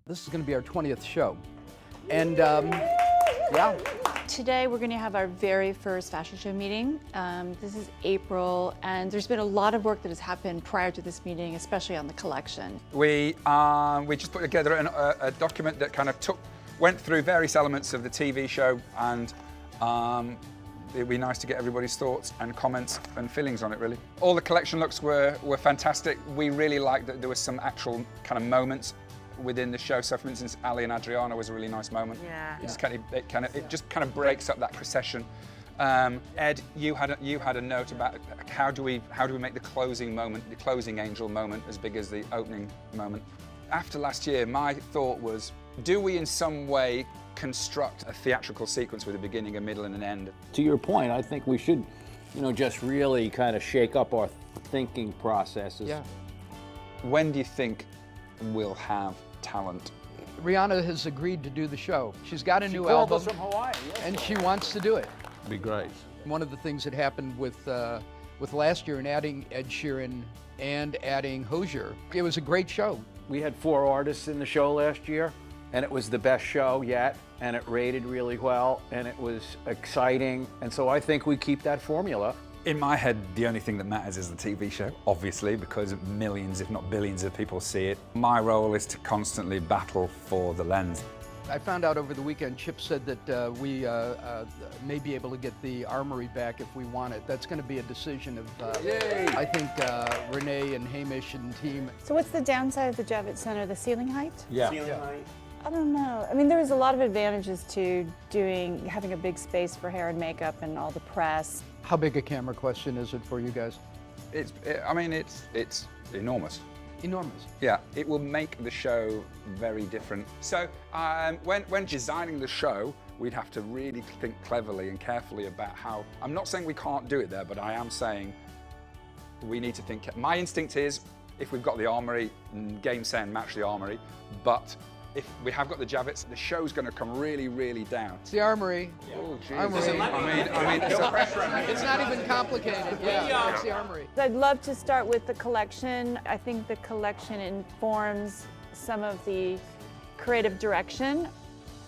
This is going to be our 20th show. And yeah. Today we're going to have our very first fashion show meeting. This is April, and there's been a lot of work that has happened prior to this meeting, especially on the collection. We just put together a document that kind of went through various elements of the TV show, and it'd be nice to get everybody's thoughts and comments and feelings on it, really. All the collection looks were fantastic. We really liked that there was some actual kind of moments within the show. So, for instance, Ali and Adriana was a really nice moment. Yeah. It just kind of breaks up that procession. Ed, you had a note about how do we make the closing moment, the closing angel moment, as big as the opening moment. After last year, my thought was, do we in some way construct a theatrical sequence with a beginning, a middle, and an end? To your point, I think we should, just really kind of shake up our thinking processes. Yeah. When do you think we'll have talent? Rihanna has agreed to do the show. She's got a new called album, us from Hawaii, yes. and she wants to do it. Be great. One of the things that happened with last year in adding Ed Sheeran and adding Hozier, it was a great show. We had 4 artists in the show last year, and it was the best show yet, and it rated really well, and it was exciting, and so I think we keep that formula. In my head, the only thing that matters is the TV show, obviously, because millions, if not billions of people see it. My role is to constantly battle for the lens. I found out over the weekend, Chip said that we may be able to get the Armory back if we want it. That's going to be a decision of, I think, Renee and Hamish and team. So what's the downside of the Javits Center? The ceiling height? Yeah. Ceiling height. I don't know. I mean, there was a lot of advantages to having a big space for hair and makeup and all the press. How big a camera question is it for you guys? It's enormous. Enormous. Yeah, it will make the show very different. So when designing the show, we'd have to really think cleverly and carefully about how, I'm not saying we can't do it there, but I am saying we need to think. My instinct is, if we've got the Armory, game, say, and match the Armory, but if we have got the Javits, the show's going to come really, really down. It's the Armory. Yeah. Oh, geez. Armory. I mean, It's not even complicated. Yeah, it's the Armory. I'd love to start with the collection. I think the collection informs some of the creative direction.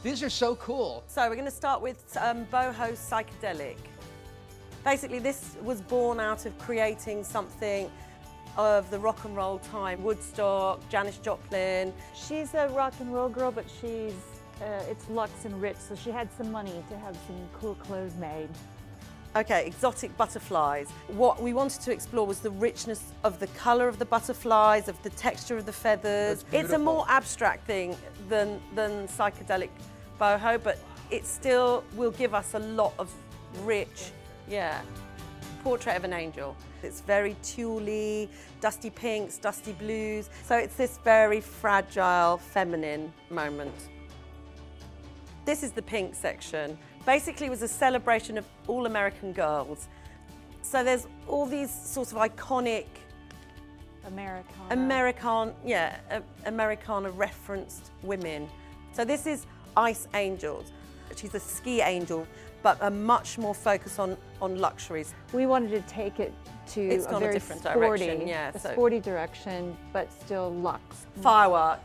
These are so cool. So we're going to start with boho psychedelic. Basically, this was born out of creating something of the rock and roll time. Woodstock, Janis Joplin. She's a rock and roll girl, but it's luxe and rich, so she had some money to have some cool clothes made. Okay, exotic butterflies. What we wanted to explore was the richness of the color of the butterflies, of the texture of the feathers. It's a more abstract thing than psychedelic boho, but it still will give us a lot of rich, portrait of an angel. It's very tuley, dusty pinks, dusty blues. So it's this very fragile, feminine moment. This is the pink section. Basically, it was a celebration of all American girls. So there's all these sorts of iconic Americana referenced women. So this is Ice Angels. She's a ski angel, but a much more focus on luxuries. We wanted to take it to a very different sporty, direction, sporty direction, but still luxe. Firework.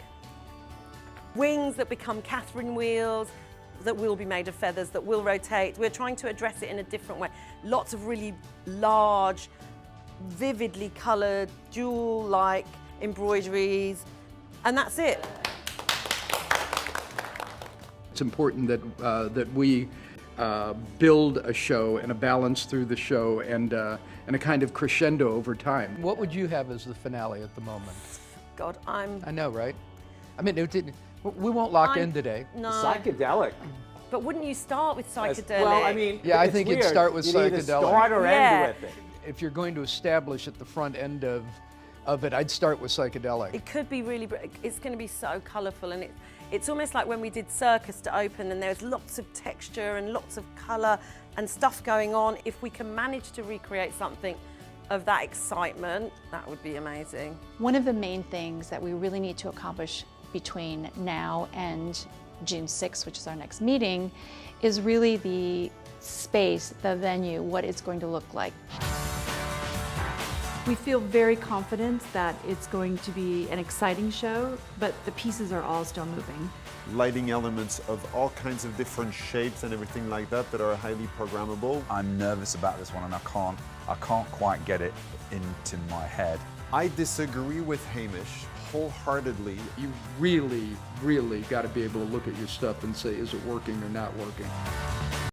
Wings that become Catherine wheels, that will be made of feathers, that will rotate. We're trying to address it in a different way. Lots of really large, vividly coloured, jewel-like embroideries, and that's it. It's important that we build a show and a balance through the show and a kind of crescendo over time. What would you have as the finale at the moment? God, I know, right? I mean, we won't lock in today. No. Psychedelic. But wouldn't you start with psychedelic? Well, I mean, Yeah, I it's think weird. it'd start with You'd psychedelic. either start or end with it. If you're going to establish at the front end of it, I'd start with psychedelic. It could be really, it's going to be so colourful, and it's almost like when we did Circus to open, and there's lots of texture and lots of colour and stuff going on. If we can manage to recreate something of that excitement, that would be amazing. One of the main things that we really need to accomplish between now and June 6th, which is our next meeting, is really the space, the venue, what it's going to look like. We feel very confident that it's going to be an exciting show, but the pieces are all still moving. Lighting elements of all kinds of different shapes and everything like that that are highly programmable. I'm nervous about this one and I can't quite get it into my head. I disagree with Hamish wholeheartedly. You really got to be able to look at your stuff and say, is it working or not working?